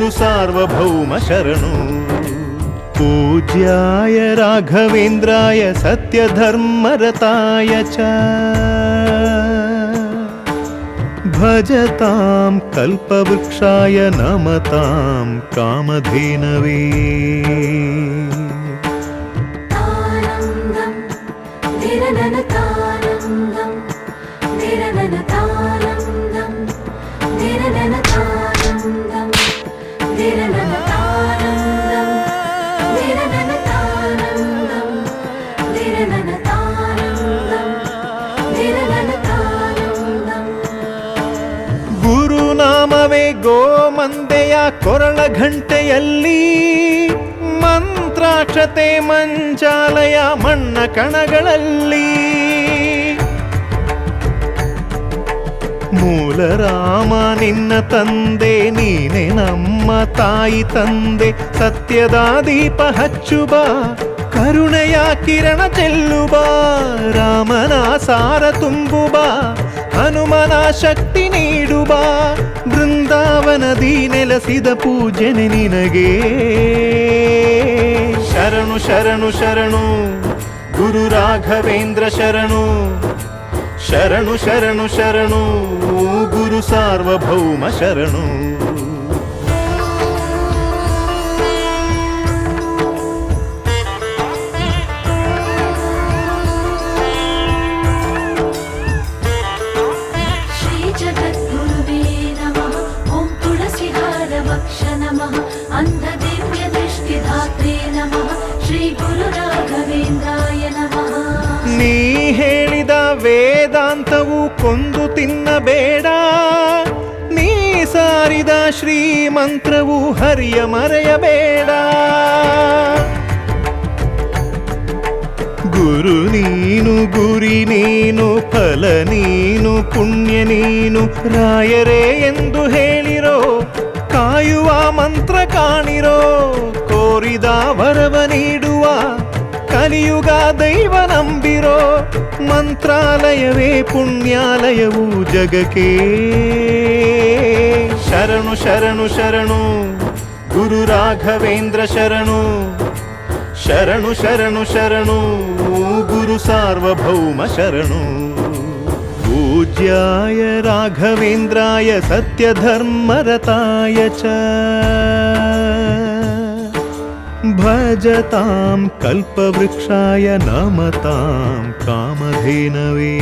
ಗುರು ಸಾರ್ವಭೌಮ ಶರಣು. ಪೂಜ್ಯಾಯ ರಾಘವೇಂದ್ರಾಯ ಸತ್ಯಧರ್ಮರತಾಯ ಚ ಭಜತಾಂ ಕಲ್ಪವೃಕ್ಷಾಯ ನಮತಾಂ ಕಾಮಧೇನವೇ. ಗುರುನಾಮವೇ ಗೋಮಂದೆಯ ಕೊರಳ ಘಂಟೆಯಲ್ಲಿ, ಮಂತ್ರಾಕ್ಷತೆ ಮಂಚಾಲಯ ಮಣ್ಣ ಕಣಗಳಲ್ಲಿ. ಮೂಲ ರಾಮ ನಿನ್ನ ತಂದೆ, ನೀನೆ ನಮ್ಮ ತಾಯಿ ತಂದೆ. ಸತ್ಯದ ದೀಪ ಹಚ್ಚುಬ, ಕರುಣೆಯ ಕಿರಣ ಚೆಲ್ಲುಬ. ರಾಮನ ಸಾರ ತುಂಬುಬ, ಹನುಮನ ಶಕ್ತಿ ನೀಡುಬ. ಬೃಂದಾವನದಿ ನೆಲೆಸಿದ ಪೂಜನೆ ನಿನಗೆ. ಶರಣು ಶರಣು ಶರಣು ಗುರು ರಾಘವೇಂದ್ರ ಶರಣು. ಶರಣು ಶರಣು ಶರಣು ಗುರು ಸಾರ್ವಭೌಮ ಶರಣು. ಶ್ರೀ ಜಗದ್ಗುರುವೇ ನಮಃ. ಓಂ ತುಳಸಿಹಾರ ವಕ್ಷ ನಮಃ. ಅಂಧ ದಿವ್ಯ ದೃಷ್ಟಿಧಾತ್ರೆ ನಮಃ. ಶ್ರೀ ಗುರು ರಾಘವೇಂದ್ರಾಯ ನಮಃ. ನೀ ಹೇಳಿದ ವೇದಾಂತವು ಕೊಂದು ತಿನ್ನಬೇಡ, ನೀ ಸಾರಿದ ಶ್ರೀಮಂತ್ರವು ಹರಿಯ ಮರೆಯಬೇಡ. ಗುರು ನೀನು, ಗುರಿ ನೀನು, ಫಲ ನೀನು, ಪುಣ್ಯ ನೀನು. ರಾಯರೇ ಎಂದು ಹೇಳಿರೋ, ಕಾಯುವ ಮಂತ್ರ ಕಾಣಿರೋ. ಕೋರಿದ ವರವ ನೀಡುವ ಕಲಿಯುಗ ದೈವ ನಂಬಿರೋ. ಮಂತ್ರಾಲಯವೇ ಪುಣ್ಯಾಲಯವು ಜಗಕ್ಕೆ. ಶರಣು ಶರಣು ಶರಣು ಗುರು ರಾಘವೇಂದ್ರ ಶರಣು. ಶರಣು ಶರಣು ಶರಣು ಗುರು ಸಾರ್ವಭೌಮ ಶರಣು. ಪೂಜ್ಯಾಯ ರಾಘವೇಂದ್ರಾಯ ಸತ್ಯಧರ್ಮರತಾಯ ಚ ಭಜತಾಂ ಕಲ್ಪವೃಕ್ಷಾಯ ನಮತಾಂ ಕಾಮಧೇನವೇ.